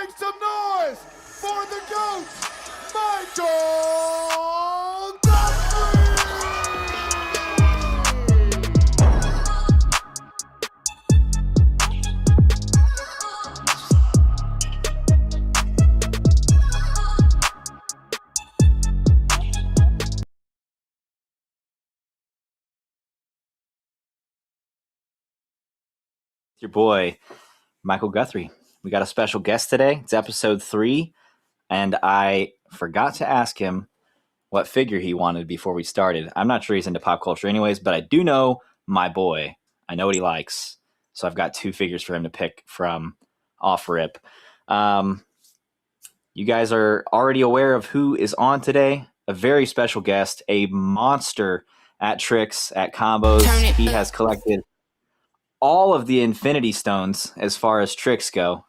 Make some noise for the GOAT, Michael Guthrie! Your boy, Michael Guthrie. We got a special guest today. It's episode 3, and I forgot to ask him what figure he wanted before we started. I'm not sure he's into pop culture anyways, but I do know my boy. I know what he likes. So I've got 2 figures for him to pick from off rip. You guys are already aware of who is on today. A very special guest, a monster at tricks, at combos. He has collected all of the Infinity Stones as far as tricks go,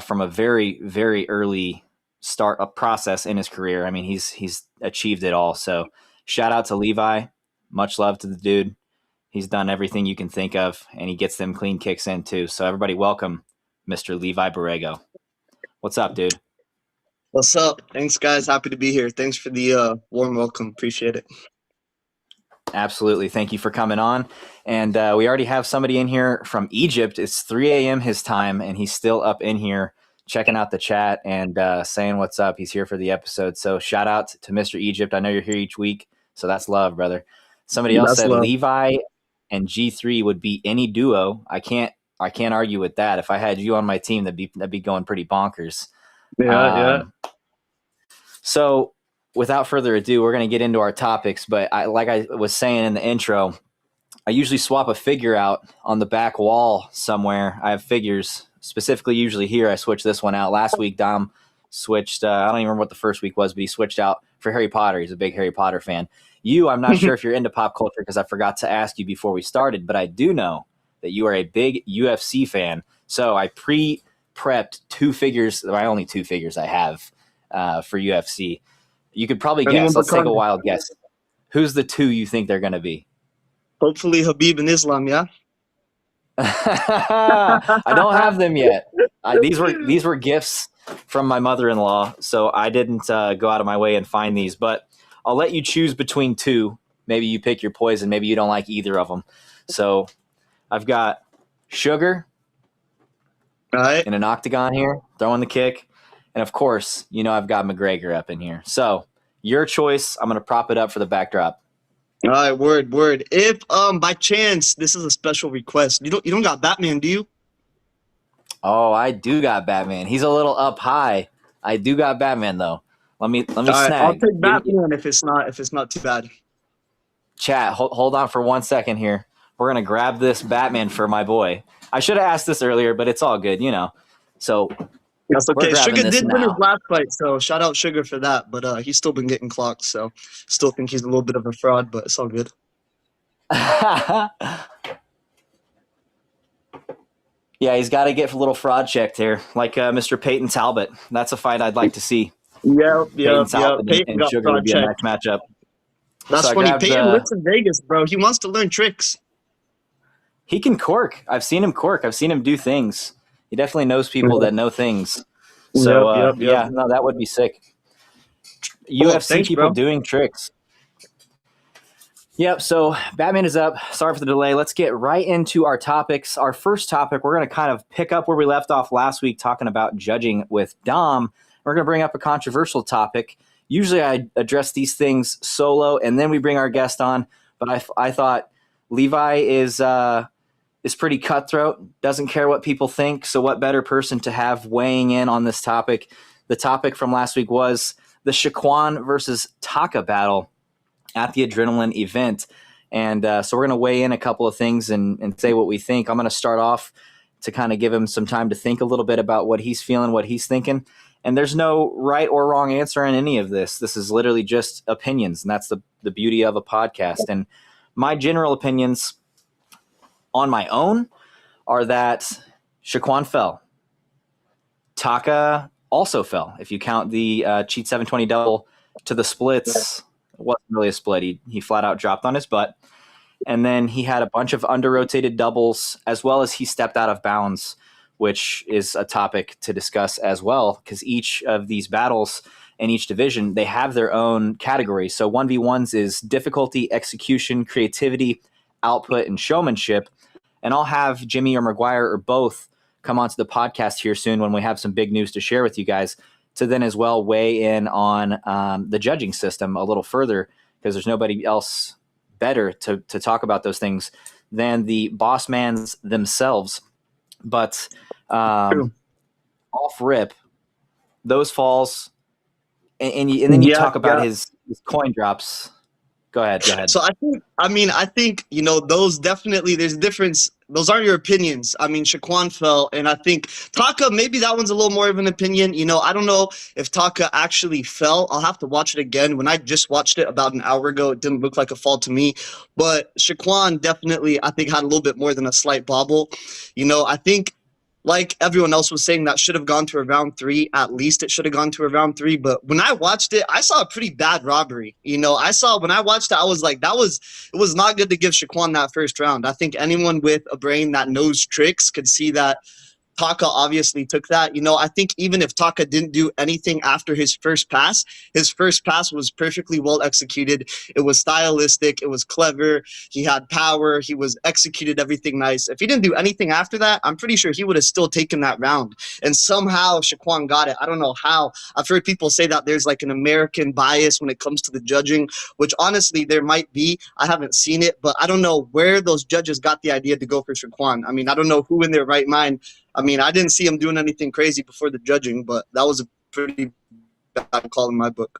from a very, very early start-up process in his career. I mean, he's achieved it all. So shout out to Levi. Much love to the dude. He's done everything you can think of, and he gets them clean kicks in too. So everybody welcome Mr. Levi Borrego. What's up, dude? What's up? Thanks, guys. Happy to be here. Thanks for the warm welcome. Appreciate it. Absolutely. Thank you for coming on. And we already have somebody in here from Egypt. It's 3 a.m. his time, and he's still up in here checking out the chat and saying what's up. He's here for the episode. So shout out to Mr. Egypt. I know you're here each week, so that's love, brother. Somebody else said love. Levi and G3 would be any duo. I can't argue with that. If I had you on my team, that'd be going pretty bonkers. Yeah. So without further ado, we're going to get into our topics. But like I was saying in the intro, I usually swap a figure out on the back wall somewhere. I have figures, specifically usually here. I switched this one out. Last week, Dom switched. I don't even remember what the first week was, but he switched out for Harry Potter. He's a big Harry Potter fan. I'm not sure if you're into pop culture because I forgot to ask you before we started, but I do know that you are a big UFC fan. So I pre-prepped 2 figures, my only 2 figures I have for UFC. You could probably guess. Let's take a wild guess. Who's the 2 you think they're going to be? Hopefully Habib and Islam, yeah? I don't have them yet. These were gifts from my mother-in-law, so I didn't go out of my way and find these. But I'll let you choose between 2. Maybe you pick your poison. Maybe you don't like either of them. So I've got Sugar in an octagon here, throwing the kick. And, of course, I've got McGregor up in here. So, your choice. I'm going to prop it up for the backdrop. All right, word. If by chance this is a special request, you don't got Batman, do you? Oh, I do got Batman. He's a little up high. I do got Batman though. Let me snag. I'll take Batman if it's not too bad. Chat, hold on for 1 second here. We're going to grab this Batman for my boy. I should have asked this earlier, but it's all good, So that's okay. Sugar did win his last fight, so shout out Sugar for that. But he's still been getting clocked, so still think he's a little bit of a fraud, but it's all good. Yeah, he's got to get a little fraud checked here, like Mr. Peyton Talbot. That's a fight I'd like to see. Yeah. Peyton and Sugar would be a nice matchup. That's funny. Peyton lives in Vegas, bro. He wants to learn tricks. He can cork. I've seen him cork. I've seen him do things. He definitely knows people that know things. So, yeah, no, that would be sick. UFC people doing tricks. Yep, so Batman is up. Sorry for the delay. Let's get right into our topics. Our first topic, we're going to kind of pick up where we left off last week talking about judging with Dom. We're going to bring up a controversial topic. Usually I address these things solo, and then we bring our guest on. But I thought Levi is pretty cutthroat, doesn't care what people think. So what better person to have weighing in on this topic? The topic from last week was the Shaquan versus Taka battle at the Adrenaline event. And so we're going to weigh in a couple of things and say what we think. I'm going to start off to kind of give him some time to think a little bit about what he's feeling, what he's thinking. And there's no right or wrong answer in any of this. This is literally just opinions, and that's the beauty of a podcast. And my general opinions on my own are that Shaquan fell. Taka also fell. If you count the cheat 720 double to the splits, it wasn't really a split. He flat out dropped on his butt. And then he had a bunch of under-rotated doubles, as well as he stepped out of bounds, which is a topic to discuss as well, because each of these battles in each division, they have their own categories. So 1v1s is difficulty, execution, creativity, output, and showmanship. And I'll have Jimmy or McGuire or both come onto the podcast here soon when we have some big news to share with you guys, to then as well weigh in on the judging system a little further, because there's nobody else better to talk about those things than the boss mans themselves. But off rip, those falls, and then you talk about his coin drops. Go ahead. So I think, those definitely, there's a difference. Those aren't your opinions. I mean, Shaquan fell, and I think Taka, maybe that one's a little more of an opinion. I don't know if Taka actually fell. I'll have to watch it again. When I just watched it about an hour ago, it didn't look like a fall to me. But Shaquan definitely, I think, had a little bit more than a slight bobble. I think, like everyone else was saying, that should have gone to a round 3. At least it should have gone to a round 3. But when I watched it, I saw a pretty bad robbery. When I watched it, I was like, it was not good to give Shaquan that first round. I think anyone with a brain that knows tricks could see that Taka obviously took that. I think even if Taka didn't do anything after his first pass was perfectly well executed. It was stylistic. It was clever. He had power. He was executed everything nice. If he didn't do anything after that, I'm pretty sure he would have still taken that round. And somehow Shaquan got it. I don't know how. I've heard people say that there's like an American bias when it comes to the judging, which honestly there might be. I haven't seen it, but I don't know where those judges got the idea to go for Shaquan. I mean, I don't know who in their right mind. I mean, I didn't see him doing anything crazy before the judging, but that was a pretty bad call in my book.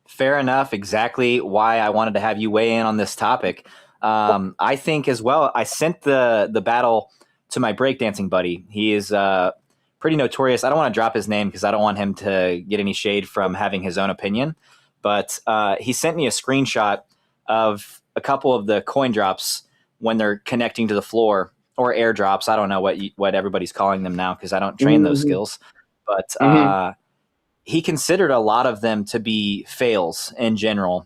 Fair enough. Exactly why I wanted to have you weigh in on this topic. I think as well, I sent the battle to my breakdancing buddy. He is pretty notorious. I don't want to drop his name because I don't want him to get any shade from having his own opinion. But he sent me a screenshot of a couple of the coin drops when they're connecting to the floor, or airdrops. I don't know what everybody's calling them now because I don't train those skills. But he considered a lot of them to be fails in general,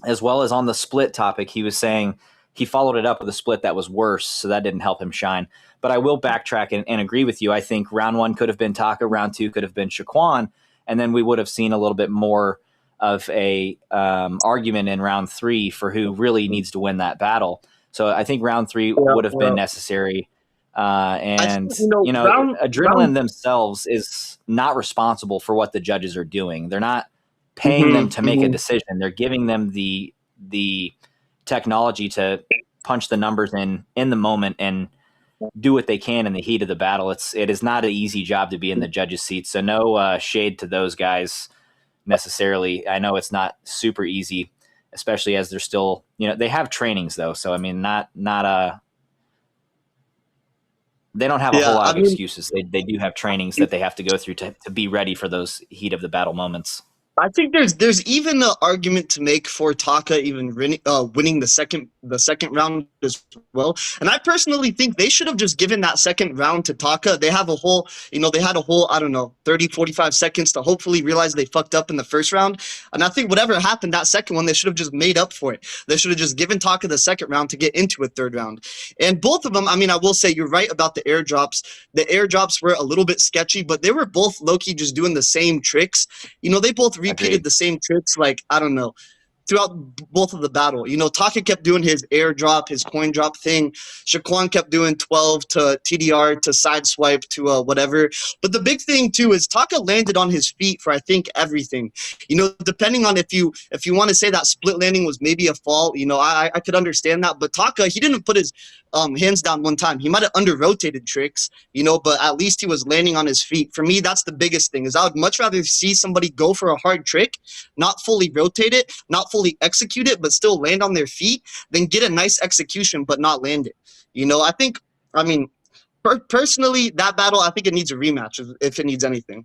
as well as on the split topic. He was saying he followed it up with a split that was worse, so that didn't help him shine. But I will backtrack and agree with you. I think round 1 could have been Taka, round 2 could have been Shaquan, and then we would have seen a little bit more of a argument in round 3 for who really needs to win that battle. So I think round 3 would have been necessary. Adrenaline themselves is not responsible for what the judges are doing. They're not paying them to make a decision. They're giving them the technology to punch the numbers in the moment and do what they can in the heat of the battle. It is not an easy job to be in the judges' seat. So no shade to those guys necessarily. I know it's not super easy, especially as they're still, they have trainings though. So, I mean, they don't have a whole lot of excuses. They do have trainings that they have to go through to be ready for those heat of the battle moments. I think there's even an argument to make for Taka even winning the second round as well. And I personally think they should have just given that second round to Taka. They have a whole, I don't know, 30, 45 seconds to hopefully realize they fucked up in the first round. And I think whatever happened that second one, they should have just made up for it. They should have just given Taka the second round to get into a third round. And both of them, I mean, I will say you're right about the airdrops. The airdrops were a little bit sketchy, but they were both low-key just doing the same tricks. They both repeated the same tricks, like, I don't know, throughout both of the battle. Taka kept doing his airdrop, his coin drop thing. Shaquan kept doing 12 to TDR to sideswipe to whatever. But the big thing too is Taka landed on his feet for I think everything. Depending on if you want to say that split landing was maybe a fall, I could understand that. But Taka, he didn't put his hands down one time. He might have under-rotated tricks, but at least he was landing on his feet. For me, that's the biggest thing, is I would much rather see somebody go for a hard trick, not fully rotate it, not fully execute it, but still land on their feet, than get a nice execution but not land it. Personally, that battle, I think it needs a rematch if it needs anything.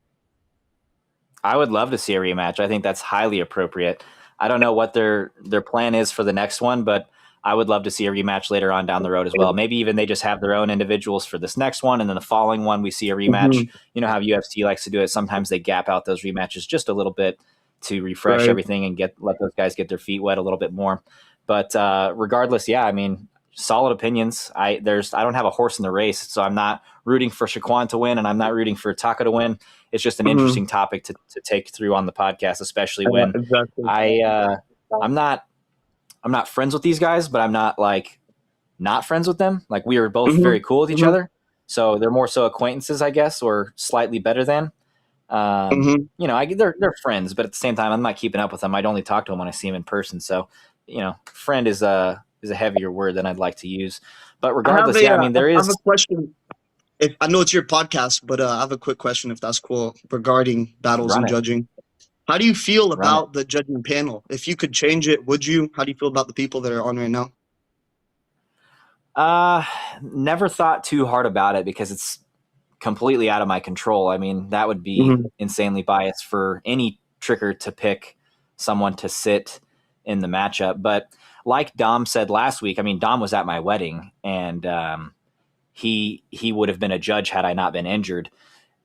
I would love to see a rematch. I think that's highly appropriate. I don't know what their plan is for the next one, but I would love to see a rematch later on down the road as well. Maybe even they just have their own individuals for this next one, and then the following one we see a rematch. You know how UFC likes to do it. Sometimes they gap out those rematches just a little bit to refresh everything and let those guys get their feet wet a little bit more. But regardless, yeah, I mean, solid opinions. I don't have a horse in the race, so I'm not rooting for Shaquan to win, and I'm not rooting for Taka to win. It's just an interesting topic to take through on the podcast, especially when Exactly. I'm not friends with these guys, but I'm not like not friends with them. Like we are both very cool with each other. So they're more so acquaintances, I guess, or slightly better than. You know, they're friends, but at the same time, I'm not keeping up with them. I'd only talk to them when I see them in person. So, you know, friend is a heavier word than I'd like to use. But regardless, I mean, there I have is. a question. If I know it's your podcast, but I have a quick question, if that's cool, regarding battles Run and it. judging. How do you feel Run it. about the judging panel? If you could change it, would you? How do you feel about the people that are on right now? Never thought too hard about it because it's completely out of my control. I mean, that would be insanely biased for any tricker to pick someone to sit in the matchup. But like Dom said last week, I mean, Dom was at my wedding, and he would have been a judge had I not been injured.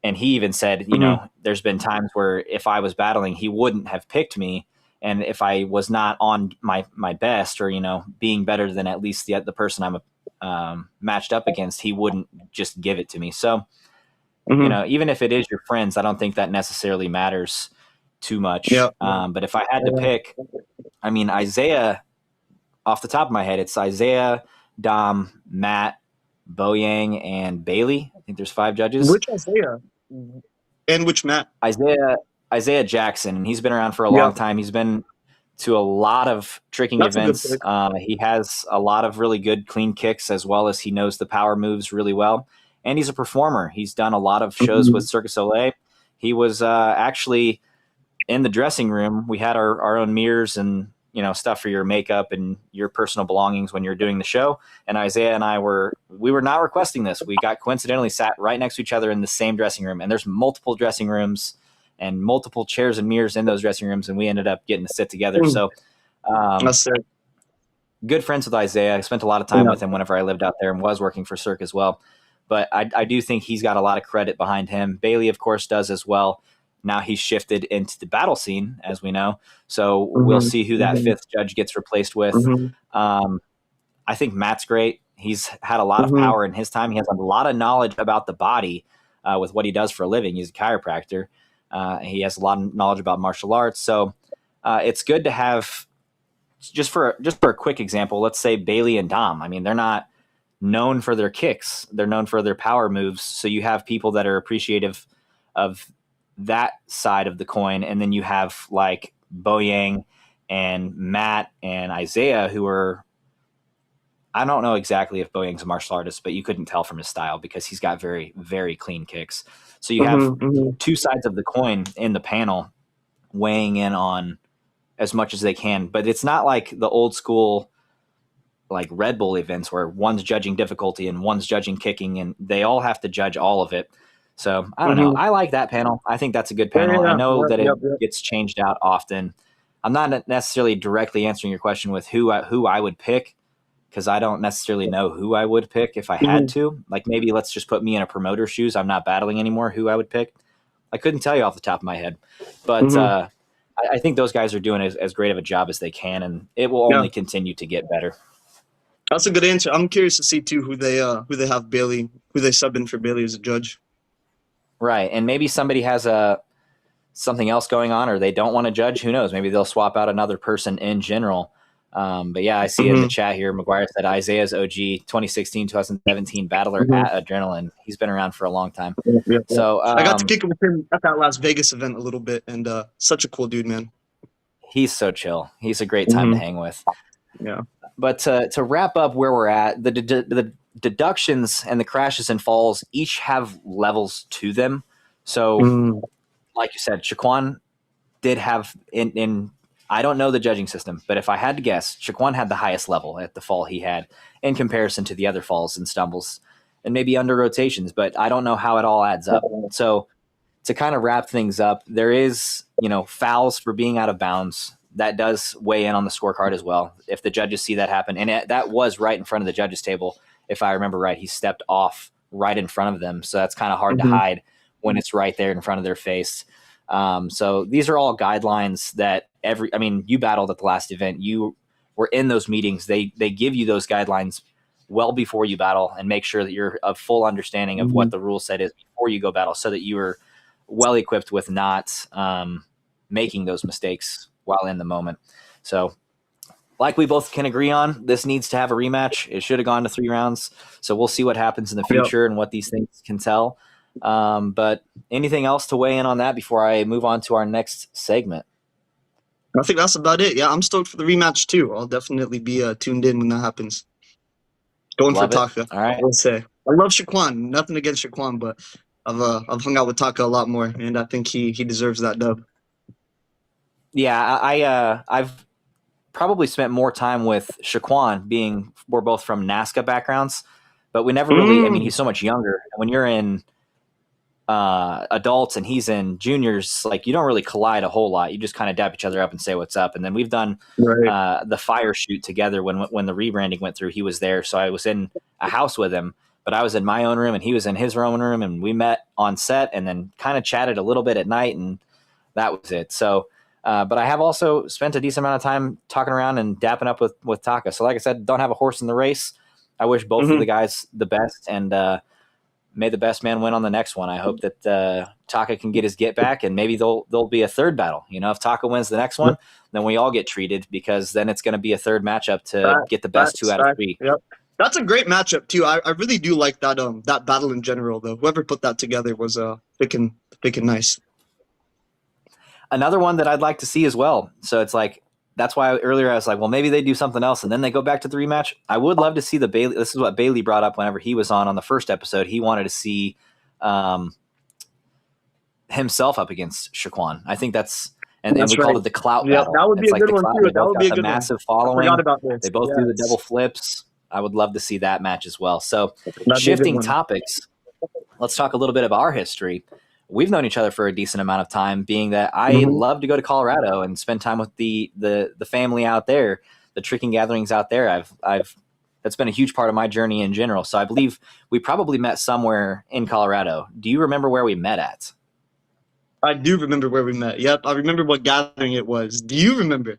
And he even said, you know, there's been times where if I was battling, he wouldn't have picked me. And if I was not on my best, or, you know, being better than at least the person I'm matched up against, he wouldn't just give it to me. So, you know, even if it is your friends, I don't think that necessarily matters too much. Yeah. But if I had to pick, I mean, Isaiah, off the top of my head, it's Isaiah, Dom, Matt, Boyang, and Bailey. I think there's 5 judges. Which Isaiah? And which Matt? Isaiah Jackson, and he's been around for a long time. He's been to a lot of tricking events. He has a lot of really good clean kicks, as well as he knows the power moves really well. And he's a performer. He's done a lot of shows with Cirque du Soleil. He was actually in the dressing room. We had our own mirrors and, you know, stuff for your makeup and your personal belongings when you're doing the show. And Isaiah and I were not requesting this. We got coincidentally sat right next to each other in the same dressing room. And there's multiple dressing rooms and multiple chairs and mirrors in those dressing rooms. And we ended up getting to sit together. So That's it. good friends with Isaiah. I spent a lot of time with him whenever I lived out there and was working for Cirque as well. But I do think he's got a lot of credit behind him. Bailey, of course, does as well. Now he's shifted into the battle scene, as we know. So we'll see who that 5th judge gets replaced with. I think Matt's great. He's had a lot of power in his time. He has a lot of knowledge about the body with what he does for a living. He's a chiropractor. He has a lot of knowledge about martial arts. So it's good to have, just for a quick example, let's say Bailey and Dom. I mean, they're not known for their kicks. They're known for their power moves. So you have people that are appreciative of that side of the coin. And then you have like Boyang and Matt and Isaiah, who are, I don't know exactly if Boyang's a martial artist, but you couldn't tell from his style because he's got very, very clean kicks. So you have 2 sides of the coin in the panel weighing in on as much as they can. But it's not like the old school, like Red Bull events where one's judging difficulty and one's judging kicking, and they all have to judge all of it. So I don't know. I like that panel. I think that's a good panel. I know that it gets changed out often. I'm not necessarily directly answering your question with who I would pick, because I don't necessarily know who I would pick if I had to. Like maybe let's just put me in a promoter's shoes. I'm not battling anymore. Who I would pick, I couldn't tell you off the top of my head. But I think those guys are doing as great of a job as they can, and it will only continue to get better. That's a good answer. I'm curious to see too who they have Bailey, who they sub in for Bailey as a judge. Right, and maybe somebody has something else going on, or they don't want to judge. Who knows? Maybe they'll swap out another person in general. But yeah, I see in the chat here, McGuire said Isaiah's OG 2016, 2017 battler at Adrenaline. He's been around for a long time. So I got to kick it with him at that Las Vegas event a little bit, and such a cool dude, man. He's so chill. He's a great time to hang with. Yeah. But to wrap up where we're at, the deductions and the crashes and falls each have levels to them. So, like you said, Shaquan did have in I don't know the judging system, but if I had to guess, Shaquan had the highest level at the fall he had in comparison to the other falls and stumbles, and maybe under rotations. But I don't know how it all adds up. So, to kind of wrap things up, there is fouls for being out of bounds. That does weigh in on the scorecard as well. If the judges see that happen, and that was right in front of the judges table, if I remember right, he stepped off right in front of them. So that's kind of hard to hide when it's right there in front of their face. So these are all guidelines that you battled at the last event. You were in those meetings. They give you those guidelines well before you battle and make sure that you're a full understanding of what the rule set is before you go battle, so that you are well equipped with not making those mistakes while in the moment. So like we both can agree on, this needs to have a rematch. It should have gone to 3 rounds. So we'll see what happens in the future and what these things can tell. But anything else to weigh in on that before I move on to our next segment? I think that's about it. Yeah, I'm stoked for the rematch too. I'll definitely be tuned in when that happens. Going Love for it. Taka. All right. I will say. I love Shaquan. Nothing against Shaquan, but I've hung out with Taka a lot more, and I think he deserves that dub. Yeah, I've probably spent more time with Shaquan, being we're both from NASCA backgrounds, but we never really. I mean, he's so much younger. When you're in adults and he's in juniors, like you don't really collide a whole lot. You just kind of dap each other up and say what's up. And then we've done the fire shoot together when the rebranding went through. He was there, so I was in a house with him, but I was in my own room and he was in his own room, and we met on set and then kind of chatted a little bit at night, and that was it. So. But I have also spent a decent amount of time talking around and dapping up with Taka. So like I said, don't have a horse in the race. I wish both of the guys the best, and may the best man win on the next one. I hope that Taka can get his get back, and maybe there'll be a third battle. You know, if Taka wins the next one, then we all get treated, because then it's going to be a third matchup to get the best 2 out of 3. Yep. That's a great matchup too. I really do like that battle in general though. Whoever put that together was picking nice. Another one that I'd like to see as well. So it's like, that's why earlier I was like, well, maybe they do something else and then they go back to the rematch. I would love to see the Bailey. This is what Bailey brought up whenever he was on the first episode. He wanted to see himself up against Shaquan. I think that's we called it the clout battle. That would be a good one too. That would be a good massive following. I forgot about this. They both do the double flips. I would love to see that match as well. So shifting topics, let's talk a little bit about our history. We've known each other for a decent amount of time, being that I love to go to Colorado and spend time with the family out there, the tricking gatherings out there. That's been a huge part of my journey in general. So I believe we probably met somewhere in Colorado. Do you remember where we met at? I do remember where we met. Yep, I remember what gathering it was. Do you remember?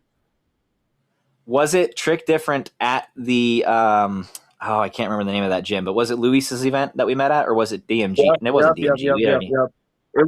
Was it Trick Different at the I can't remember the name of that gym, but was it Luis's event that we met at, or was it DMG? Yep, and it wasn't DMG. Yep.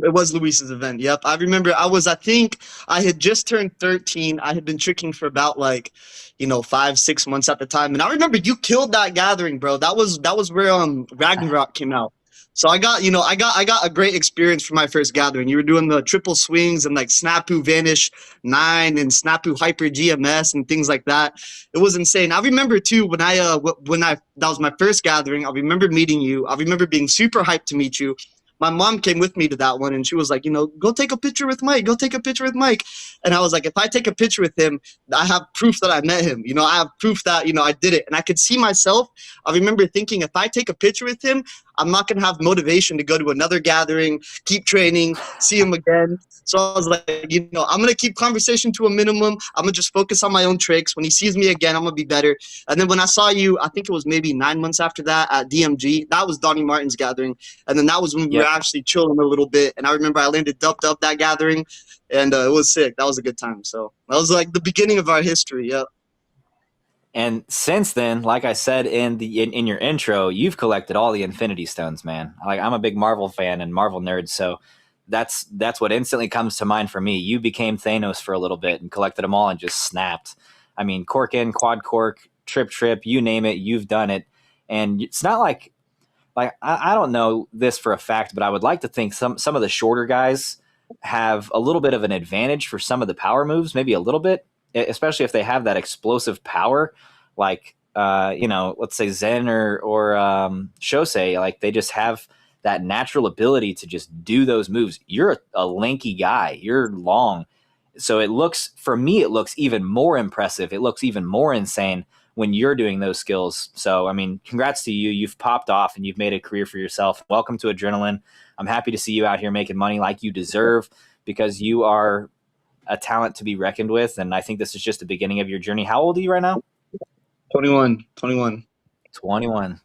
It was Luis's event. Yep. I remember I think I had just turned 13. I had been tricking for about 5-6 months at the time. And I remember you killed that gathering, bro. That was where Ragnarok came out. So I got a great experience for my first gathering. You were doing the triple swings and Snapu Vanish 9 and Snapu Hyper GMS and things like that. It was insane. I remember too when that was my first gathering. I remember meeting you. I remember being super hyped to meet you. My mom came with me to that one, and she was like, go take a picture with Mike. Go take a picture with Mike. And I was like, if I take a picture with him, I have proof that I met him. I have proof that, I did it. And I could see myself. I remember thinking, if I take a picture with him, I'm not going to have motivation to go to another gathering, keep training, see him again. So I was like, I'm going to keep conversation to a minimum. I'm going to just focus on my own tricks. When he sees me again, I'm going to be better. And then when I saw you, I think it was maybe 9 months after that at DMG, that was Donnie Martin's gathering. And then that was when we were actually chilling a little bit. And I remember I landed dubbed up that gathering, and it was sick. That was a good time. So that was the beginning of our history. Yeah. And since then, like I said in your intro, you've collected all the Infinity Stones, man. I'm a big Marvel fan and Marvel nerd, so that's what instantly comes to mind for me. You became Thanos for a little bit and collected them all and just snapped. I mean, cork in, quad cork, trip, you name it, you've done it. And it's not like I don't know this for a fact, but I would like to think some of the shorter guys have a little bit of an advantage for some of the power moves, maybe a little bit, especially if they have that explosive power, let's say Zen or Shosei, they just have that natural ability to just do those moves. You're a lanky guy. You're long. So it looks even more impressive. It looks even more insane when you're doing those skills. So, I mean, congrats to you. You've popped off and you've made a career for yourself. Welcome to Adrenaline. I'm happy to see you out here making money like you deserve, because you are a talent to be reckoned with. And I think this is just the beginning of your journey. How old are you right now? 21. 21.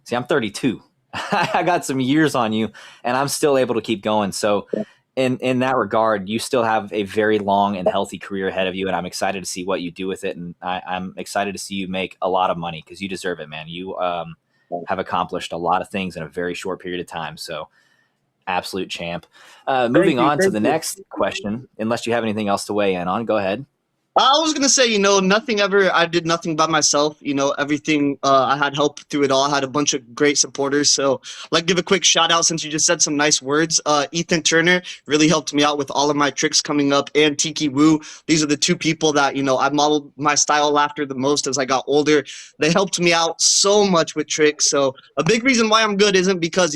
See, I'm 32. I got some years on you and I'm still able to keep going. So in that regard, you still have a very long and healthy career ahead of you, and I'm excited to see what you do with it. And I'm excited to see you make a lot of money because you deserve it, man. You have accomplished a lot of things in a very short period of time. So absolute champ. Moving on to the next question, unless you have anything else to weigh in on, go ahead. I was gonna say, nothing ever. I did nothing by myself. Everything. I had help through it all. I had a bunch of great supporters. So, like, give a quick shout out since you just said some nice words. Ethan Turner really helped me out with all of my tricks coming up, and Tiki Wu. These are the two people that I modeled my style after the most as I got older. They helped me out so much with tricks. So, a big reason why I'm good isn't because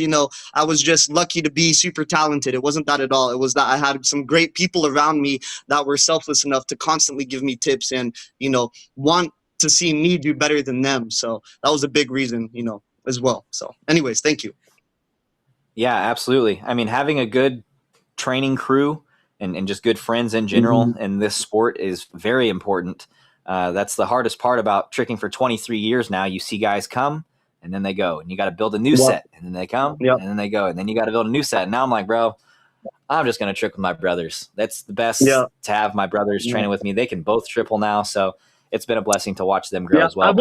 I was just lucky to be super talented. It wasn't that at all. It was that I had some great people around me that were selfless enough to constantly give me tips and want to see me do better than them. So that was a big reason as well. So anyways, thank you. Yeah, absolutely. I mean, having a good training crew and just good friends in general in this sport is very important. That's the hardest part about tricking for 23 years now. You see guys come and then they go, and you got to build a new set, and then they come and then they go, and then you got to build a new set. And now I'm like, bro, I'm just going to trick with my brothers. That's the best to have my brothers training with me. They can both triple now. So it's been a blessing to watch them grow as well. I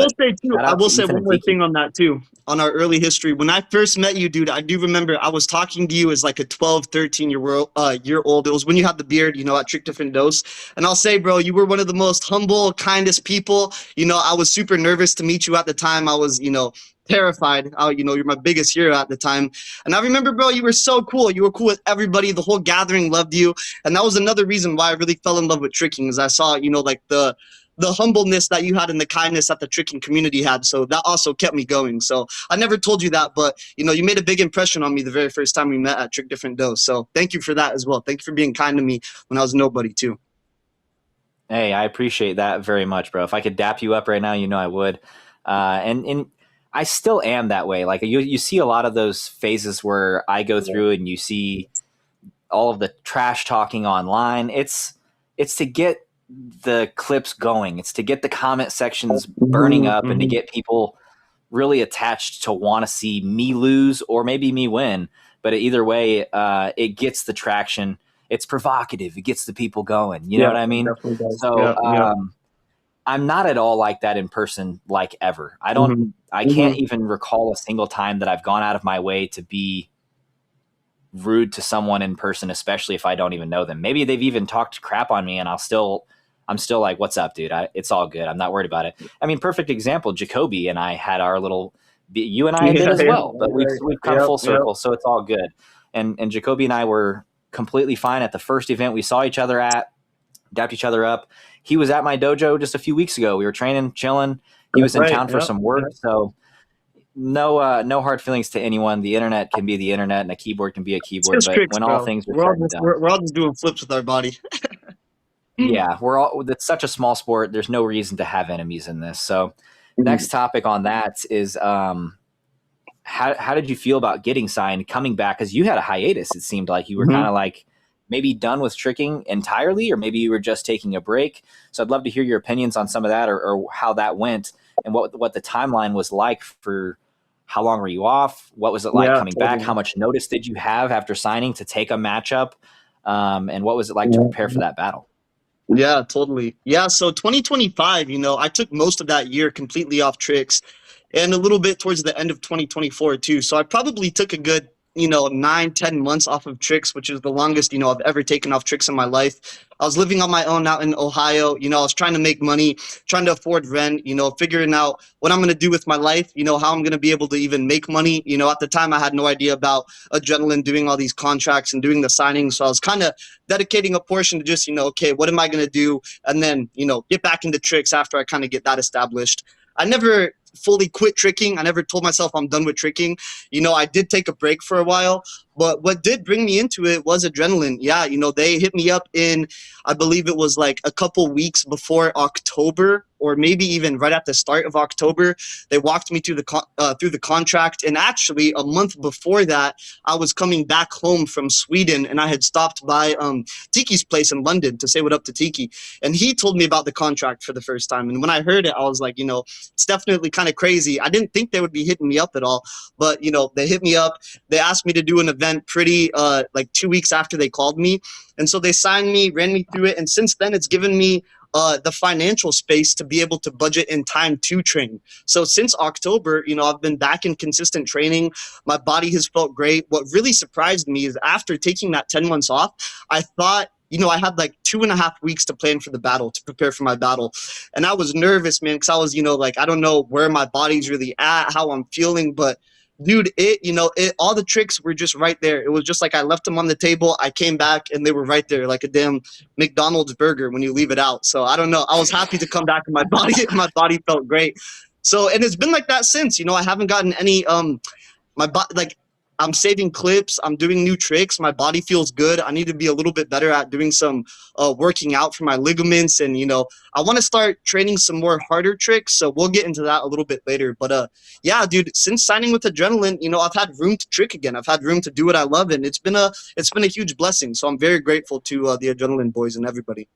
will say one more thing on that too, on our early history. When I first met you, dude, I do remember I was talking to you as like a 12, 13-year-old. It was when you had the beard, at Trick Different Dose. And I'll say, bro, you were one of the most humble, kindest people. I was super nervous to meet you at the time. I was, terrified. You're my biggest hero at the time. And I remember, bro, you were so cool. You were cool with everybody. The whole gathering loved you. And that was another reason why I really fell in love with tricking, is I saw, like the humbleness that you had and the kindness that the tricking community had. So that also kept me going. So I never told you that, but you made a big impression on me the very first time we met at Trick Different Dose. So thank you for that as well. Thank you for being kind to me when I was nobody too. Hey, I appreciate that very much, bro. If I could dap you up right now, I would. And I still am that way. Like you see a lot of those phases where I go through and you see all of the trash talking online. It's to get the clips going. It's to get the comment sections burning up and to get people really attached to want to see me lose or maybe me win. But either way, it gets the traction. It's provocative. It gets the people going. You know what I mean? So I'm not at all like that in person, like ever. I can't even recall a single time that I've gone out of my way to be rude to someone in person, especially if I don't even know them. Maybe they've even talked crap on me and I'm still like, what's up, dude? It's all good. I'm not worried about it. I mean, perfect example, Jacoby and I had our little, you and I did as well, but we've come full circle. So it's all good. And Jacoby and I were completely fine at the first event we saw each other at, dapped each other up. He was at my dojo just a few weeks ago. We were training, chilling. He was in town for some work. So no hard feelings to anyone. The internet can be the internet and a keyboard can be a keyboard. But tricks, when all things are said and done, we're all just doing flips with our body. Yeah, it's such a small sport. There's no reason to have enemies in this. So next topic on that is how did you feel about getting signed, coming back? Because you had a hiatus. It seemed like you were kind of like maybe done with tricking entirely, or maybe you were just taking a break. So I'd love to hear your opinions on some of that, or how that went, and what the timeline was like for how long were you off? What was it like coming back? How much notice did you have after signing to take a matchup? And what was it like to prepare for that battle? Yeah, totally. Yeah, so 2025, I took most of that year completely off tricks and a little bit towards the end of 2024 too. So I probably took a good 9-10 months off of tricks, which is the longest I've ever taken off tricks in my life. I was living on my own out in Ohio. I was trying to make money, trying to afford rent, figuring out what I'm going to do with my life, how I'm going to be able to even make money. At the time I had no idea about adrenaline, doing all these contracts and doing the signings. So I was kind of dedicating a portion to just okay, what am I going to do, and then get back into tricks after I kind of get that established. I never fully quit tricking. I never told myself I'm done with tricking. I did take a break for a while, but what did bring me into it was adrenaline. Yeah, they hit me up in, I believe it was like a couple weeks before October or maybe even right at the start of October. They walked me through the contract, and actually a month before that, I was coming back home from Sweden, and I had stopped by Tiki's place in London to say what up to Tiki, and he told me about the contract for the first time. And when I heard it, I was like, it's definitely kind of crazy. I didn't think they would be hitting me up at all, but they hit me up. They asked me to do an event pretty like 2 weeks after they called me, and so they signed me, ran me through it, and since then it's given me the financial space to be able to budget in time to train. So since October, I've been back in consistent training. My body has felt great. What really surprised me is after taking that 10 months off, I thought, I had like 2.5 weeks to plan for the battle, to prepare for my battle. And I was nervous, man, because I was, like, I don't know where my body's really at, how I'm feeling, but dude, all the tricks were just right there. It was just like I left them on the table. I came back and they were right there, like a damn McDonald's burger when you leave it out. So I don't know. I was happy to come back and my body felt great. So, and it's been like that since, I haven't gotten any, I'm saving clips. I'm doing new tricks. My body feels good. I need to be a little bit better at doing some working out for my ligaments. And, I want to start training some more harder tricks. So we'll get into that a little bit later. But yeah, dude, since signing with Adrenaline, I've had room to trick again. I've had room to do what I love. And it's been a huge blessing. So I'm very grateful to the Adrenaline boys and everybody.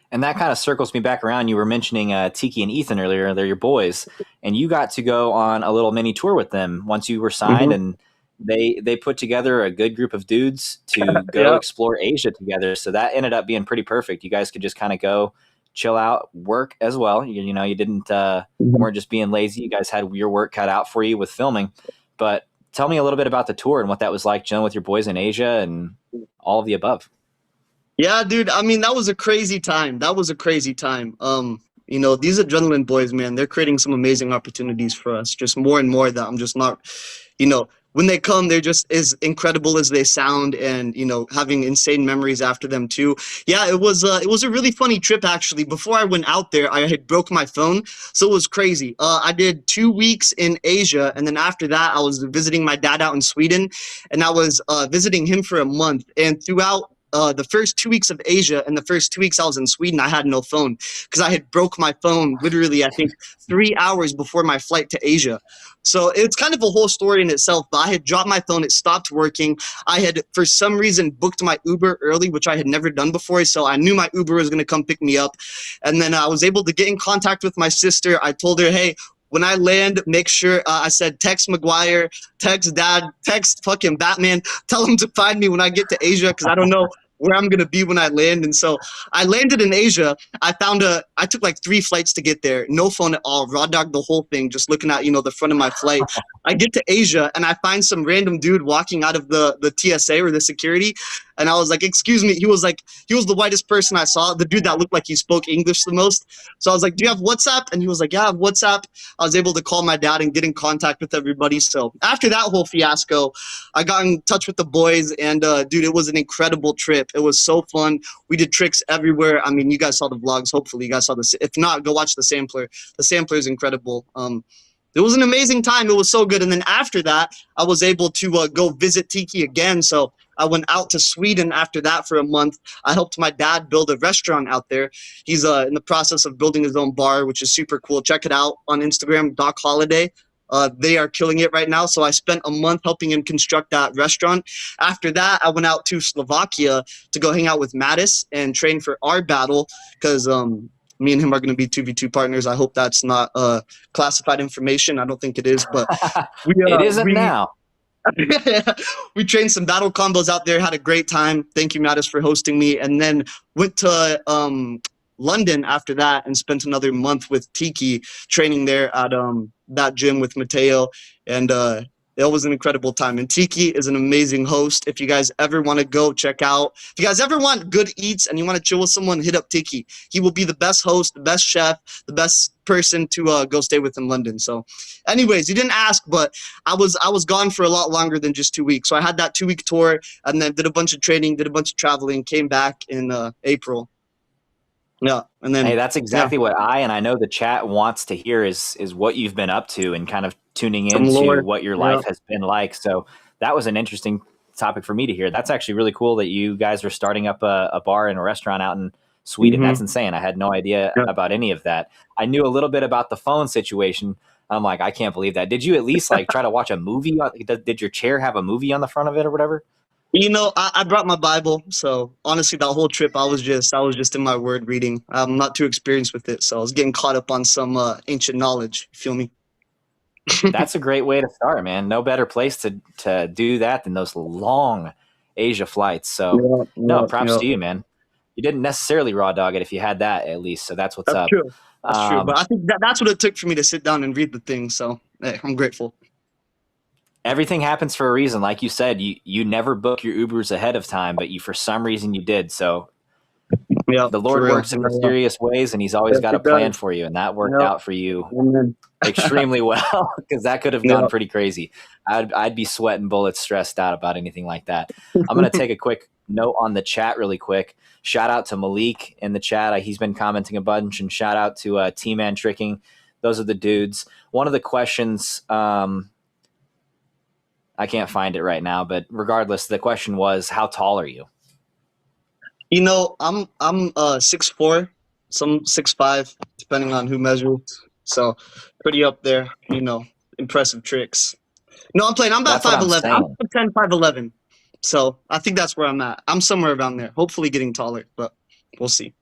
And that kind of circles me back around. You were mentioning Tiki and Ethan earlier. They're your boys. And you got to go on a little mini tour with them once you were signed. And they put together a good group of dudes to go explore Asia together. So that ended up being pretty perfect. You guys could just kind of go chill out, work as well. You didn't weren't just being lazy. You guys had your work cut out for you with filming. But tell me a little bit about the tour and what that was like, chilling with your boys in Asia and all of the above. Yeah, dude. I mean, that was a crazy time. These Adrenaline boys, man, they're creating some amazing opportunities for us. Just more and more that I'm just not, when they come, they're just as incredible as they sound, and having insane memories after them too. Yeah, it was a really funny trip actually. Before I went out there, I had broke my phone, so it was crazy. I did 2 weeks in Asia, and then after that, I was visiting my dad out in Sweden, and I was visiting him for a month, and throughout the first 2 weeks of Asia and the first 2 weeks I was in Sweden, I had no phone because I had broke my phone literally, I think, 3 hours before my flight to Asia. So it's kind of a whole story in itself, but I had dropped my phone. It stopped working. I had, for some reason, booked my Uber early, which I had never done before. So I knew my Uber was going to come pick me up. And then I was able to get in contact with my sister. I told her, hey, when I land, make sure, I said, text McGuire, text Dad, text fucking Batman, tell him to find me when I get to Asia because I don't know where I'm going to be when I land. And so I landed in Asia. I took like 3 flights to get there. No phone at all. Raw dogged the whole thing, just looking at, the front of my flight. I get to Asia and I find some random dude walking out of the TSA or the security. And I was like, excuse me. He was the whitest person I saw. The dude that looked like he spoke English the most. So I was like, do you have WhatsApp? And he was like, yeah, I have WhatsApp. I was able to call my dad and get in contact with everybody. So after that whole fiasco, I got in touch with the boys, and dude, it was an incredible trip. It was so fun. We did tricks everywhere. I mean, you guys saw the vlogs. Hopefully you guys saw this. If not, go watch the sampler. The sampler is incredible. It was an amazing time. It was so good. And then after that, I was able to go visit Tiki again. So I went out to Sweden after that for a month. I helped my dad build a restaurant out there. He's in the process of building his own bar, which is super cool. Check it out on Instagram, Doc Holiday. They are killing it right now. So I spent a month helping him construct that restaurant. After that, I went out to Slovakia to go hang out with Mattis and train for our battle because me and him are going to be 2v2 partners. I hope that's not classified information. I don't think it is, but it isn't now. We trained some battle combos out there, had a great time. Thank you, Mattis, for hosting me. And then went to London after that and spent another month with Tiki training there at that gym with Mateo. And it was an incredible time. And Tiki is an amazing host. If you guys ever want to go check out, if you guys ever want good eats and you want to chill with someone, hit up Tiki. He will be the best host, the best chef, the best person to go stay with in London. So anyways, you didn't ask, but I was gone for a lot longer than just 2 weeks. So I had that 2-week tour and then did a bunch of training, did a bunch of traveling, came back in April. Yeah. And then, hey, that's exactly what I know the chat wants to hear is what you've been up to and kind of tuning into what your life has been like. So that was an interesting topic for me to hear. That's actually really cool that you guys are starting up a bar and a restaurant out in Sweden. That's insane. I had no idea about any of that. I knew a little bit about the phone situation. I'm like, I can't believe that. Did you at least like try to watch a movie? Did your chair have a movie on the front of it or whatever? I brought my Bible, so honestly, that whole trip, I was just in my word reading. I'm not too experienced with it, so I was getting caught up on some ancient knowledge. You feel me? That's a great way to start, man. No better place to do that than those long Asia flights. So, no, props to you, man. You didn't necessarily raw dog it if you had that at least. So that's what's up. True. That's true. But I think that's what it took for me to sit down and read the thing. So, hey, I'm grateful. Everything happens for a reason. Like you said, you never book your Ubers ahead of time, but for some reason you did. So the Lord works in mysterious ways, and he's always got a plan for you. And that worked out for you extremely well, because that could have gone pretty crazy. I'd be sweating bullets, stressed out about anything like that. I'm going to take a quick note on the chat really quick. Shout out to Malik in the chat. He's been commenting a bunch, and shout out to T-Man Tricking. Those are the dudes. One of the questions, I can't find it right now, but regardless, the question was, how tall are you? I'm 6'4", some 6'5", depending on who measures. So pretty up there, impressive tricks. No, I'm playing. I'm about 5'11". I'm 5'11". So I think that's where I'm at. I'm somewhere around there, hopefully getting taller, but we'll see.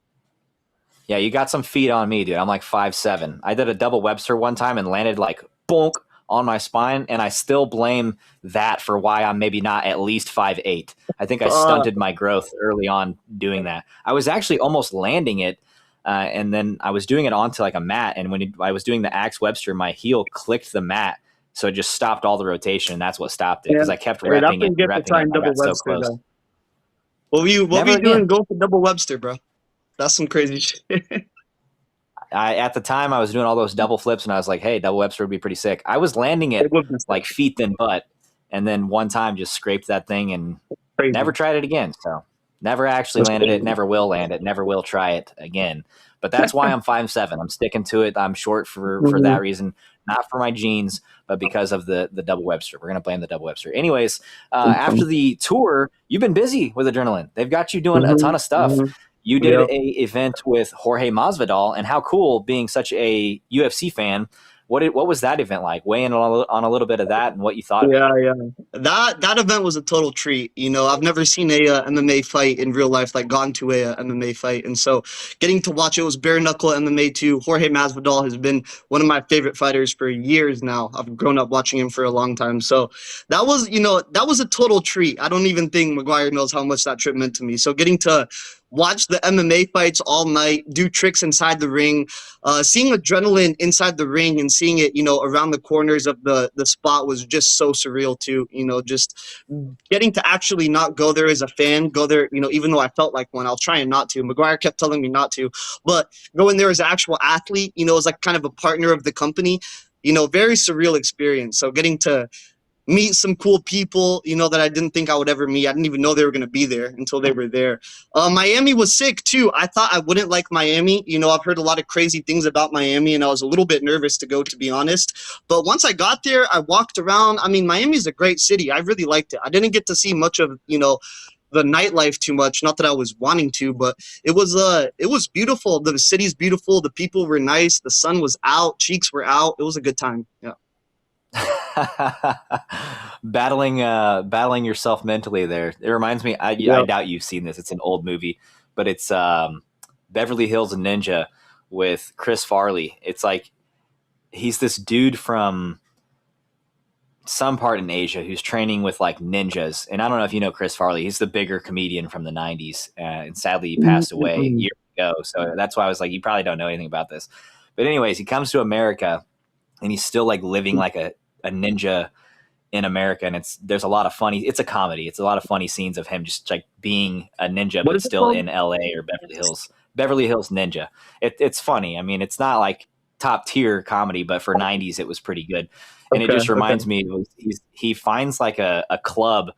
Yeah, you got some feet on me, dude. I'm like 5'7". I did a double Webster one time and landed like bonk on my spine, and I still blame that for why I'm maybe not at least 5'8". I think I stunted my growth early on doing that. I was actually almost landing it, and then I was doing it onto like a mat, and when I was doing the Axe Webster, my heel clicked the mat, so it just stopped all the rotation, and that's what stopped it, because I kept repping it, and I got so close. What were you doing? Go for double Webster, bro. That's some crazy shit. At the time, I was doing all those double flips, and I was like, hey, double Webster would be pretty sick. I was landing it like feet than butt, and then one time just scraped that thing and never tried it again. So never actually landed it, never will land it, never will try it again. But that's why I'm 5'7". I'm sticking to it. I'm short for that reason, not for my genes, but because of the double Webster. We're going to blame the double Webster. Anyways, after the tour, you've been busy with Adrenaline. They've got you doing a ton of stuff. You did a event with Jorge Masvidal, and how cool, being such a UFC fan. What was that event like? Weigh in on a little bit of that and what you thought of it. Yeah. That event was a total treat. I've never seen a MMA fight in real life, like gone to a MMA fight. And so getting to watch it was bare knuckle MMA too. Jorge Masvidal has been one of my favorite fighters for years now. I've grown up watching him for a long time. So that was a total treat. I don't even think McGuire knows how much that trip meant to me. So getting to watch the MMA fights all night, do tricks inside the ring, seeing Adrenaline inside the ring and seeing it, around the corners of the spot was just so surreal too. Just getting to actually not go there as a fan, go there, even though I felt like one, I'll try and not to. McGuire kept telling me not to, but going there as an actual athlete, as like kind of a partner of the company, very surreal experience. So getting to meet some cool people, that I didn't think I would ever meet. I didn't even know they were going to be there until they were there. Miami was sick too. I thought I wouldn't like Miami. I've heard a lot of crazy things about Miami, and I was a little bit nervous to go, to be honest. But once I got there, I walked around. I mean, Miami is a great city. I really liked it. I didn't get to see much of, the nightlife too much. Not that I was wanting to, but it was beautiful. The city's beautiful. The people were nice. The sun was out. Cheeks were out. It was a good time. Yeah. battling yourself mentally there. It reminds me, I doubt you've seen this. It's an old movie, but it's Beverly Hills Ninja with Chris Farley. It's like he's this dude from some part in Asia who's training with like ninjas. And I don't know if you know Chris Farley. He's the bigger comedian from the 90s. And sadly, he passed away years ago. So that's why I was like, you probably don't know anything about this. But anyways, he comes to America and he's still like living like a ninja in America. And there's a lot of it's a comedy. It's a lot of funny scenes of him just like being a ninja, but still in LA or Beverly Hills Ninja. It's funny. I mean, it's not like top tier comedy, but for 90s, it was pretty good. And it just reminds me, he finds like a club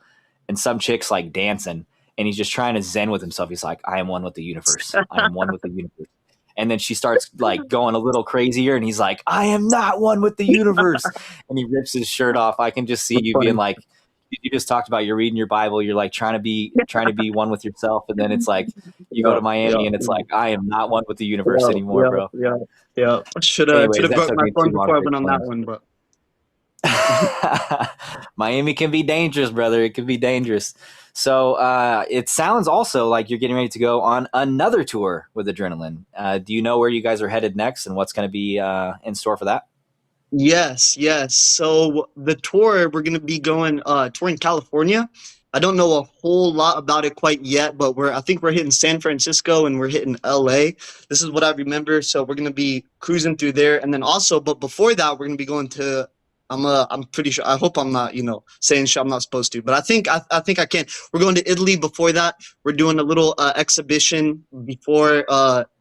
and some chick's like dancing and he's just trying to zen with himself. He's like, I am one with the universe. I am one with the universe. And then she starts like going a little crazier and he's like, I am not one with the universe. And he rips his shirt off. I can just see you being like, you just talked about, you're reading your Bible, you're like trying to be one with yourself, and then it's like you go to Miami and it's like I am not one with the universe anymore, bro. Yeah. Should Anyways, have that broke took my me phone too long before I to went on that explain. one, but Miami can be dangerous, brother. It can be dangerous. So it sounds also like you're getting ready to go on another tour with Adrenaline. Do you know where you guys are headed next and what's going to be in store for that? yes. So the tour, we're gonna be going touring California. I don't know a whole lot about it quite yet, but I think we're hitting San Francisco and we're hitting LA. This is what I remember. So we're gonna be cruising through there, and then also, but before that, we're gonna be going to. I'm pretty sure. I hope I'm not, saying shit I'm not supposed to, but I think I can. We're going to Italy before that. We're doing a little exhibition before.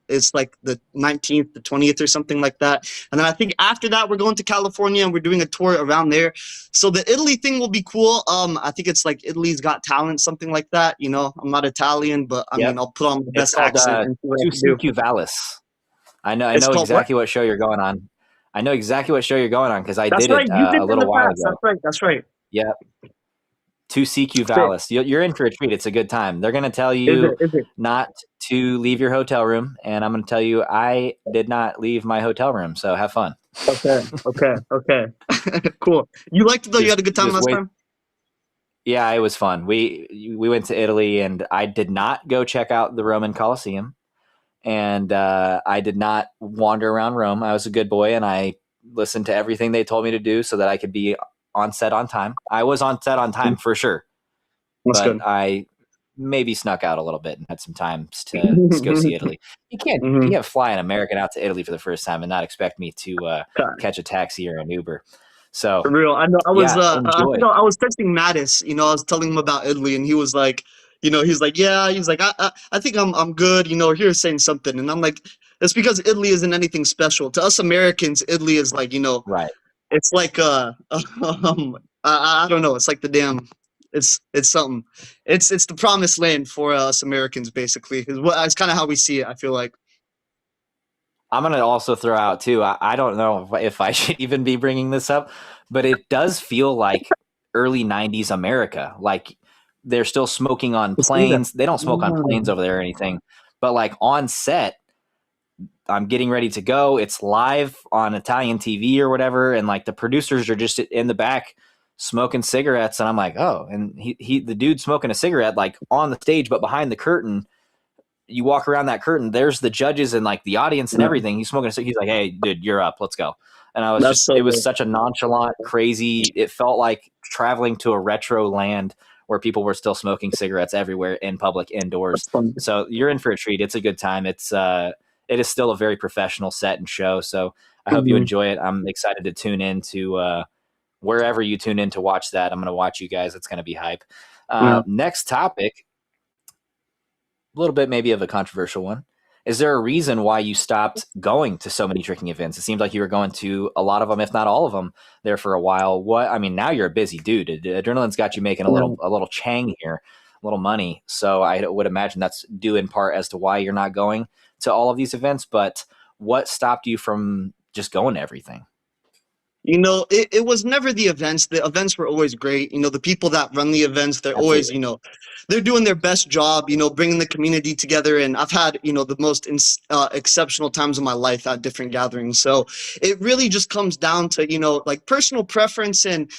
It's like the 19th, the 20th, or something like that. And then I think after that, we're going to California and we're doing a tour around there. So the Italy thing will be cool. I think it's like Italy's Got Talent, something like that. I'm not Italian, but I Yep. mean, I'll put on the It's best called accent and see what I Tu can do. CQ Vallis. I It's know called what? exactly what show you're going on. I know exactly what show you're going on because I That's did right. it You did a it in little the while past. ago. That's right. Yep. To CQ Sick. Vallis. You're in for a treat. It's a good time. They're going to tell Is you it? not to leave your hotel room, and I'm going to tell you I did not leave my hotel room, so have fun. Okay. Cool. You liked it though? You had a good time Just last wait. time? Yeah, it was fun. We went to Italy, and I did not go check out the Roman Colosseum, and I did not wander around Rome. I was a good boy, and I listened to everything they told me to do so that I could be on set on time. I was on set on time for sure, That's but good. I maybe snuck out a little bit and had some times to go see Italy. You can't fly an American out to Italy for the first time and not expect me to catch a taxi or an Uber. So For real. I know yeah, enjoy. I was texting Mattis, I was telling him about Italy and he was like, he's like, yeah, he's like, I think I'm good, here's saying something. And I'm like, it's because Italy isn't anything special. To us Americans, Italy is like, Right. it's like I don't know, it's like the damn it's something. It's the promised land for us Americans basically. It's kind of how we see it, I feel like. I'm going to also throw out too. I don't know if I should even be bringing this up, but it does feel like early 90s America. Like they're still smoking on To see that. planes. They don't smoke on planes over there or anything, but like on set, I'm getting ready to go. It's live on Italian TV or whatever. And like the producers are just in the back smoking cigarettes. And I'm like, oh, and the dude smoking a cigarette, like on the stage, but behind the curtain, you walk around that curtain, there's the judges and like the audience and everything. He's smoking a cigarette. He's like, hey dude, you're up. Let's go. And I was That's so it was good. such a nonchalant, crazy, it felt like traveling to a retro land where people were still smoking cigarettes everywhere in public indoors. That's fun. So you're in for a treat. It's a good time. It is still a very professional set and show. So I hope you enjoy it. I'm excited to tune in to wherever you tune in to watch that. I'm going to watch you guys. It's going to be hype. Next topic, a little bit maybe of a controversial one. Is there a reason why you stopped going to so many drinking events? It seems like you were going to a lot of them, if not all of them, there for a while. Now you're a busy dude. Adrenaline's got you making a little chang here, a little money. So I would imagine that's due in part as to why you're not going to all of these events. But what stopped you from just going to everything? It was never the events. The events were always great. The people that run the events, they're always, Absolutely. they're doing their best job, bringing the community together. And I've had, the most exceptional times of my life at different gatherings. So it really just comes down to, like personal preference. And,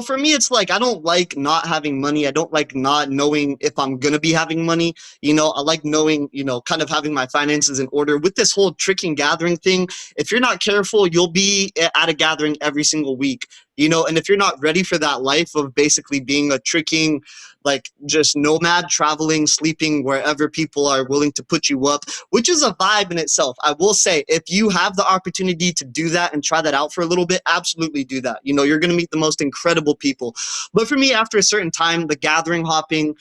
for me, it's like I don't like not having money. I don't like not knowing if I'm going to be having money. I like knowing, kind of having my finances in order. With this whole tricking gathering thing, if you're not careful, you'll be at a gathering every single week, and if you're not ready for that life of basically being a tricking, like just nomad, traveling, sleeping wherever people are willing to put you up, which is a vibe in itself. I will say, if you have the opportunity to do that and try that out for a little bit, absolutely do that. You're going to meet the most incredible people. But for me, after a certain time, the gathering hopping,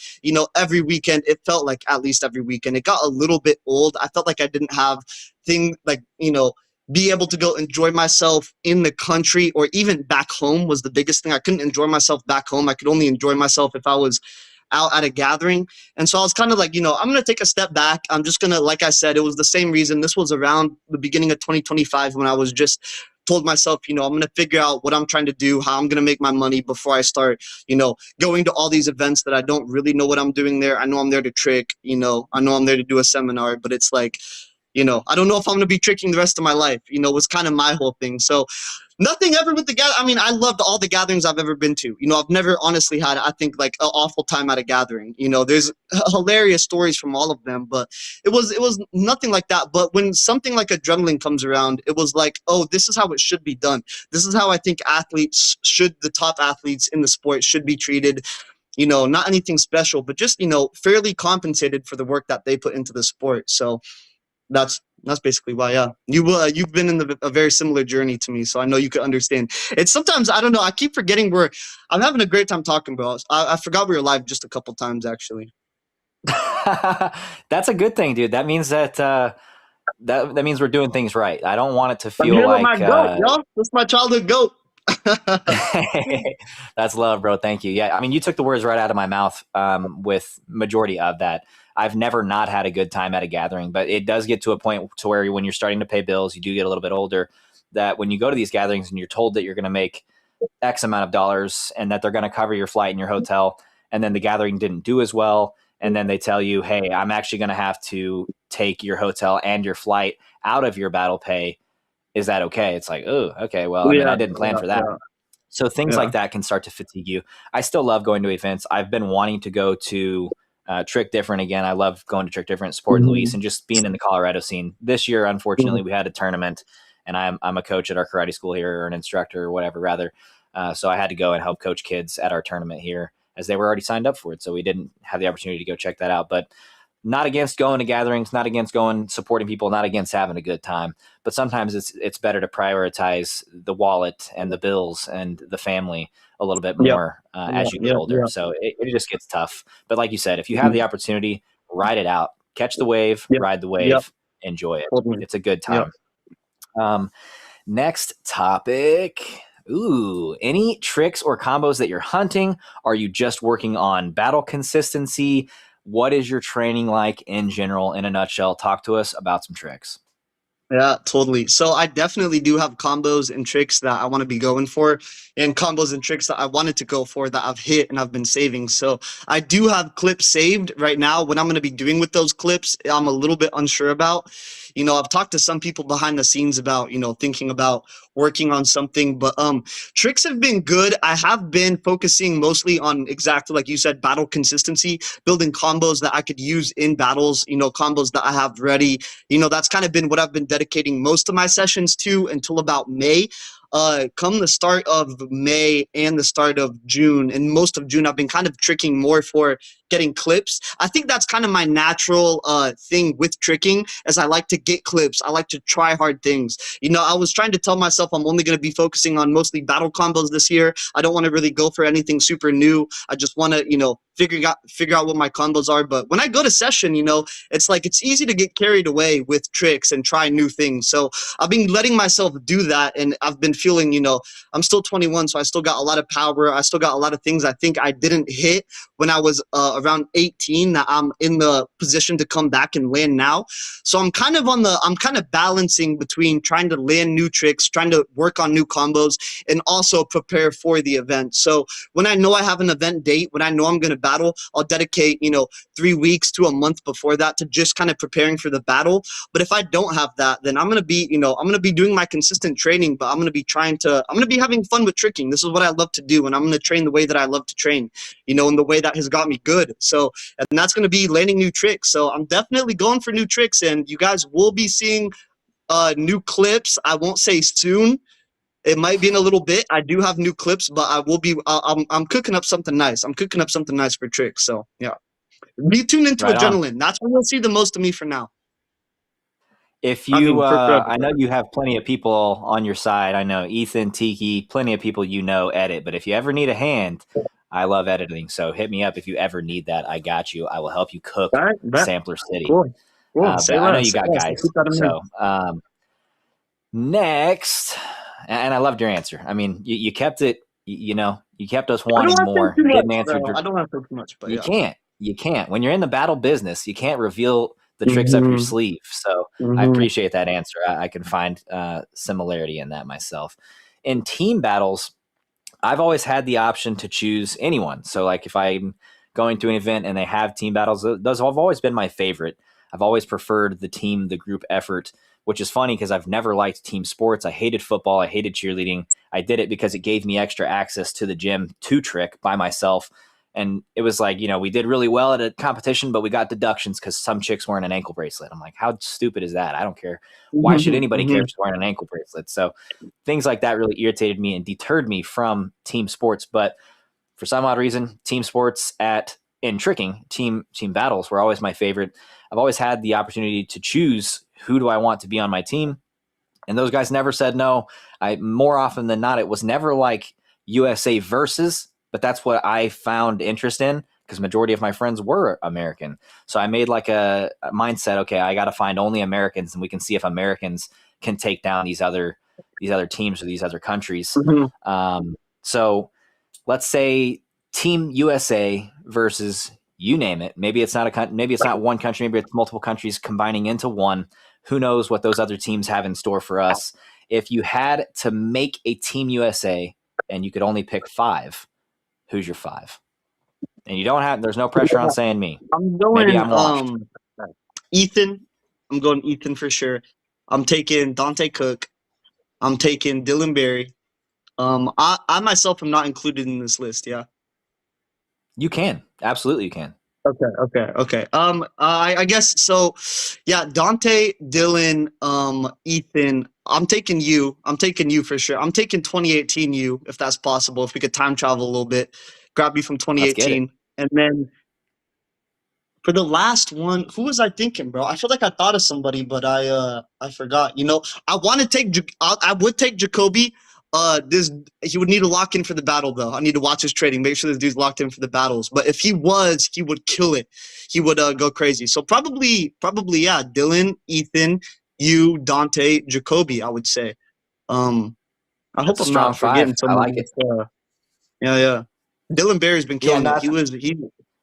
every weekend, it felt like at least every weekend, it got a little bit old. I felt like I didn't have be able to go enjoy myself in the country or even back home was the biggest thing. I couldn't enjoy myself back home. I could only enjoy myself if I was out at a gathering. And so I was kind of like, I'm going to take a step back. I'm just going to, like I said, it was the same reason. This was around the beginning of 2025 when I was just told myself, I'm going to figure out what I'm trying to do, how I'm going to make my money before I start, going to all these events that I don't really know what I'm doing there. I know I'm there to trick, I know I'm there to do a seminar, but it's like, I don't know if I'm going to be tricking the rest of my life, was kind of my whole thing. So nothing ever with the gather. I mean, I loved all the gatherings I've ever been to. I've never honestly had, I think, like an awful time at a gathering. There's hilarious stories from all of them, but it was nothing like that. But when something like adrenaline comes around, it was like, oh, this is how it should be done. This is how I think the top athletes in the sport should be treated. Not anything special, but just, fairly compensated for the work that they put into the sport. So that's basically why. Yeah, you've been in a very similar journey to me, so I know you can understand. It's sometimes I don't know. I keep forgetting I'm having a great time talking, bro. I forgot we were live just a couple times actually. That's a good thing, dude. That means that that means we're doing things right. I don't want it to feel I'm here with like my goat, yo. That's my childhood goat. That's love, bro. Thank you. Yeah, I mean, you took the words right out of my mouth with majority of that. I've never not had a good time at a gathering, but it does get to a point to where when you're starting to pay bills, you do get a little bit older, that when you go to these gatherings and you're told that you're going to make X amount of dollars and that they're going to cover your flight and your hotel, and then the gathering didn't do as well, and then they tell you, hey, I'm actually going to have to take your hotel and your flight out of your battle pay. Is that okay? It's like, oh, okay. Well, I mean, I didn't plan for that. Yeah. So things like that can start to fatigue you. I still love going to events. I've been wanting to go to Trick Different again. I love going to Trick Different, supporting Luis, and just being in the Colorado scene. This year, unfortunately, we had a tournament, and I'm a coach at our karate school here, or an instructor, or whatever, rather. So I had to go and help coach kids at our tournament here, as they were already signed up for it. So we didn't have the opportunity to go check that out. But not against going to gatherings, not against going supporting people, not against having a good time. But sometimes it's better to prioritize the wallet and the bills and the family a little bit more as you get older. So it just gets tough. But like you said, if you have the opportunity, ride it out. Catch the wave, ride the wave, enjoy it. It's a good time. Next topic. Ooh, any tricks or combos that you're hunting? Are you just working on battle consistency? What is your training like in general, in a nutshell? Talk to us about some tricks. Yeah, totally. So I definitely do have combos and tricks that I want to be going for, and combos and tricks that I wanted to go for that I've hit and I've been saving. So I do have clips saved right now. What I'm going to be doing with those clips, I'm a little bit unsure about. I've talked to some people behind the scenes about, thinking about working on something, but tricks have been good. I have been focusing mostly on, exactly like you said, battle consistency, building combos that I could use in battles, combos that I have ready. That's kind of been what I've been dedicating most of my sessions to until about May. Come the start of May and the start of June, and most of June, I've been kind of tricking more for getting clips. I think that's kind of my natural thing with tricking, as I like to get clips. I like to try hard things. I was trying to tell myself I'm only going to be focusing on mostly battle combos this year. I don't want to really go for anything super new. I just want to, figure out what my combos are. But when I go to session, it's like it's easy to get carried away with tricks and try new things. So I've been letting myself do that, and I've been feeling, I'm still 21, so I still got a lot of power. I still got a lot of things I think I didn't hit when I was around 18 that I'm in the position to come back and land now. So I'm kind of balancing between trying to land new tricks, trying to work on new combos, and also prepare for the event. So when I know I have an event date, when I know I'm going to battle, I'll dedicate, 3 weeks to a month before that to just kind of preparing for the battle. But if I don't have that, then I'm going to be, I'm going to be doing my consistent training, but I'm going to be having fun with tricking. This is what I love to do. And I'm going to train the way that I love to train, in the way that has got me good. So, and that's going to be landing new tricks. So I'm definitely going for new tricks, and you guys will be seeing new clips. I won't say soon. It might be in a little bit. I do have new clips, but I will be. I'm cooking up something nice. I'm cooking up something nice for tricks. So yeah, be tuned into Adrenaline. That's when you'll see the most of me for now. If you, I know you have plenty of people on your side. I know Ethan, Tiki, plenty of people edit. But if you ever need a hand, I love editing. So hit me up if you ever need that. I got you. I will help you cook Sampler City. Cool. I know you got guys. So next, and I loved your answer. I mean, you kept it. You kept us wanting more. I don't want to talk too much, but you can't. You can't. When you're in the battle business, you can't reveal the tricks up your Mhm. sleeve. So I Mhm. appreciate that answer. I can find similarity in that myself. In team battles, I've always had the option to choose anyone. So like if I'm going to an event and they have team battles, those have always been my favorite. I've always preferred the group effort, which is funny because I've never liked team sports. I hated football. I hated cheerleading. I did it because it gave me extra access to the gym to trick by myself. And it was like, we did really well at a competition, but we got deductions because some chicks wearing an ankle bracelet. I'm like, how stupid is that? I don't care. Why should Mhm. anybody care if Mhm. she's wearing an ankle bracelet? So things like that really irritated me and deterred me from team sports. But for some odd reason, team sports in tricking, team battles were always my favorite. I've always had the opportunity to choose who do I want to be on my team, and those guys never said no. More often than not, it was never like USA versus, but that's what I found interest in because majority of my friends were American. So I made like a mindset. Okay, I got to find only Americans, and we can see if Americans can take down these other teams or these other countries. Mhm. So let's say Team USA versus you name it. Maybe it's not maybe it's not one country. Maybe it's multiple countries combining into one. Who knows what those other teams have in store for us? If you had to make a Team USA and you could only pick 5, who's your 5? And you don't have. There's no pressure on saying me. I'm Maybe going I'm washed. Ethan. I'm going Ethan for sure. I'm taking Dante Cook. I'm taking Dylan Berry. I myself am not included in this list. Yeah. You can absolutely you can. Okay. I guess so. Yeah, Dante, Dylan, Ethan. I'm taking you. I'm taking you for sure. I'm taking 2018 you, if that's possible. If we could time travel a little bit, grab you from Let's get it. 2018, and then for the last one, who was I thinking, bro? I feel like I thought of somebody, but I forgot. I want to take. I would take Jacoby. This he would need to lock in for the battle though. I need to watch his trading, make sure this dude's locked in for the battles. But if he was, he would kill it. He would go crazy. So probably yeah. Dylan, Ethan, you, Dante, Jacoby. I would say. I That's hope a I'm strong not 5. forgetting I someone. like it. Yeah. Dylan Berry's been Yeah, killing no, it.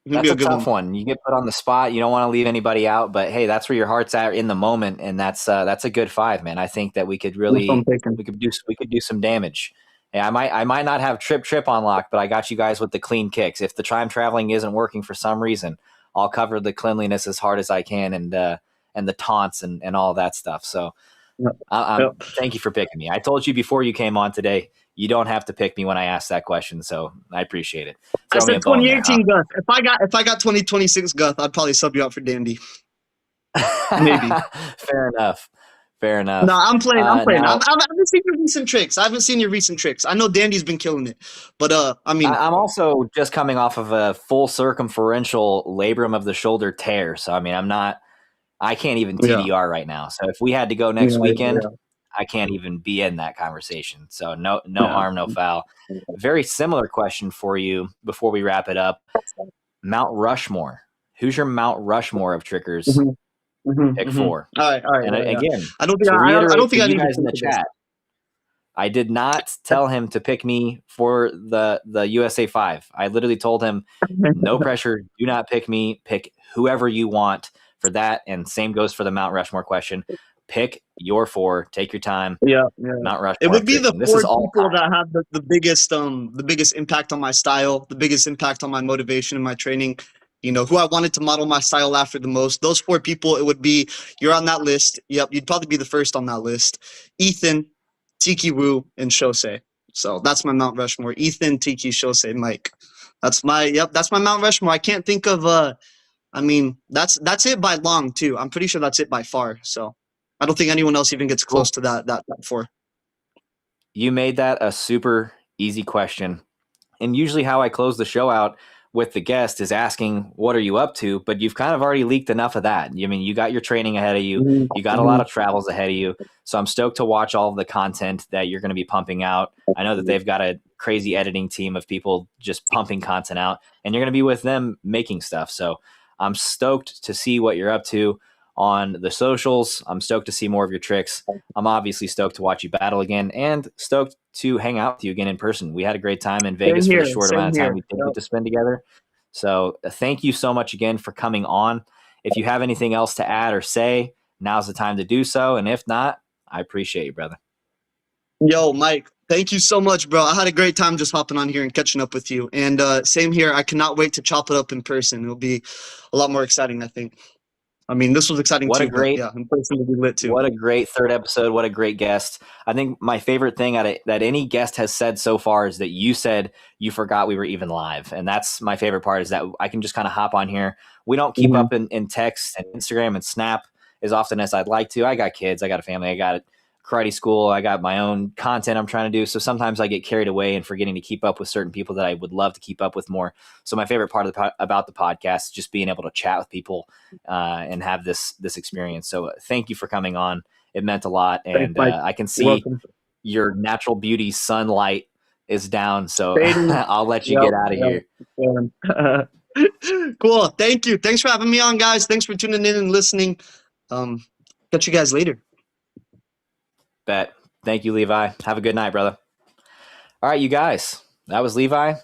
He would be that's a a good tough one. one. You get put on the spot. You don't want to leave anybody out, but hey, that's where your heart's at in the moment, and that's a good 5, man. I think that we could That's what I'm really taking. we could do some damage. Yeah, I might not have trip on lock, but I got you guys with the clean kicks. If the time traveling isn't working for some reason, I'll cover the cleanliness as hard as I can and the taunts and all that stuff. So Yep. thank you for picking me. I told you before you came on today, you don't have to pick me when I asked that question, so I appreciate it. I Throw me said a bone there, huh? 2018 Guth. If I got 2026 Guth, I'd probably sub you out for Dandy. Maybe. Fair enough. Fair No, enough. I'm playing. I'm playing. Now, I haven't seen your recent tricks. I haven't seen your recent tricks. I know Dandy's been killing it, but I mean, I'm also just coming off of a full circumferential labrum of the shoulder tear. So, I mean, I can't even yeah, TDR right now. So, if we had to go next weekend, I can't even be in that conversation. So, no yeah. harm, no foul. Very similar question for you before we wrap it up. Mount Rushmore. Who's your Mount Rushmore of trickers? Mhm, mhm, Pick mhm. 4. All right. And Yeah. again, I don't think to I don't reiterate for think I you need to guys in think the of this. chat, I did not tell him to pick me for the USA 5. I literally told him, no pressure, do not pick me, pick whoever you want for that. And same goes for the Mount Rushmore question. Pick your 4, take your time. Yeah. Mount It Rushmore of would be the tricking. This is 4 all people time. that have the biggest impact on my style, the biggest impact on my motivation and my training. Who I wanted to model my style after the most. Those 4 people, it would be, you're on that list. Yep, you'd probably be the first on that list. Ethan, Tiki Wu, and Shosei. So that's my Mount Rushmore. Ethan, Tiki, Shosei, Mike. That's my Mount Rushmore. I can't think of I mean, that's it by long too. I'm pretty sure that's it by far. So I don't think anyone else even gets Cool. close to that 4. You made that a super easy question. And usually how I close the show out with the guest is asking, what are you up to? But you've kind of already leaked enough of that. I mean, you got your training ahead of you. You got a lot of travels ahead of you. So I'm stoked to watch all of the content that you're going to be pumping out. I know that they've got a crazy editing team of people just pumping content out, and you're going to be with them making stuff. So I'm stoked to see what you're up to on the socials. I'm stoked to see more of your tricks. I'm obviously stoked to watch you battle again and stoked to hang out with you again in person. We had a great time in Vegas for the short amount of time we did get to spend together. So thank you so much again for coming on. If you have anything else to add or say, now's the time to do so. And if not, I appreciate you, brother. Yo, Mike, thank you so much, bro. I had a great time just hopping on here and catching up with you. And same here. I cannot wait to chop it up in person. It'll be a lot more exciting, I think. I mean, this was exciting What too. a great, but yeah, in person will be lit too. What a great third episode. What a great guest. I think my favorite thing that any guest has said so far is that you said you forgot we were even live. And that's my favorite part, is that I can just kind of hop on here. We don't keep up in text and Instagram and Snap as often as I'd like to. I got kids. I got a family. I got karate school. I got my own content I'm trying to do. So sometimes I get carried away and forgetting to keep up with certain people that I would love to keep up with more. So my favorite part about the podcast is just being able to chat with people and have this experience. So thank you for coming on. It meant a lot. And I can see your natural beauty sunlight is down. So I'll let you get out of here. Cool. Thank you. Thanks for having me on, guys. Thanks for tuning in and listening. Catch you guys later. Bet. Thank you, Levi. Have a good night, brother. All right, you guys. That was Levi.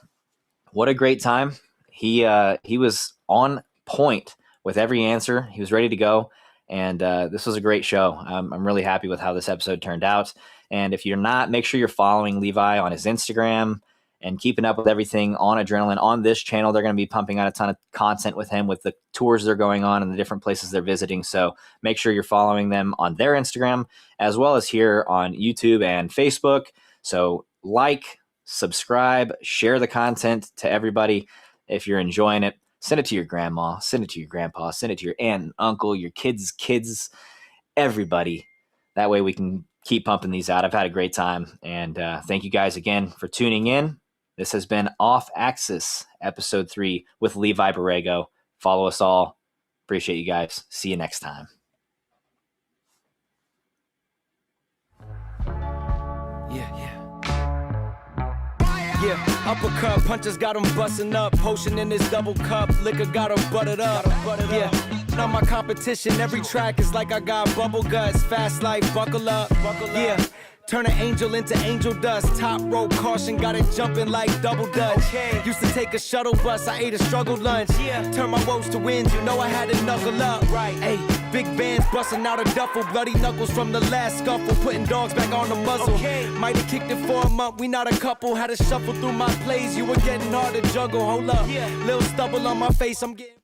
What a great time. He was on point with every answer. He was ready to go. And this was a great show. I'm really happy with how this episode turned out. And if you're not, make sure you're following Levi on his Instagram and keeping up with everything on Adrenaline. On this channel, they're going to be pumping out a ton of content with him, with the tours they're going on and the different places they're visiting. So make sure you're following them on their Instagram, as well as here on YouTube and Facebook. So like, subscribe, share the content to everybody. If you're enjoying it, send it to your grandma, send it to your grandpa, send it to your aunt and uncle, your kids, everybody. That way we can keep pumping these out. I've had a great time. And thank you guys again for tuning in. This has been Off Axis, Episode 3 with Levi Borrego. Follow us all. Appreciate you guys. See you next time. Yeah, uppercut, punches got him busting up. Potion in his double cup, liquor got him buttered up. Yeah, not my competition. Every track is like I got bubble guts. Fast life, buckle up. Yeah. Turn an angel into angel dust. Top rope caution, got it jumping like double dutch. Okay. Used to take a shuttle bus, I ate a struggle lunch. Yeah. Turn my woes to wins, you know I had to knuckle up. Right. Hey, big bands busting out a duffel. Bloody knuckles from the last scuffle. Putting dogs back on the muzzle. Okay. Might have kicked it for a month, we not a couple. Had to shuffle through my plays, you were getting hard to juggle. Hold up, little stubble on my face, I'm getting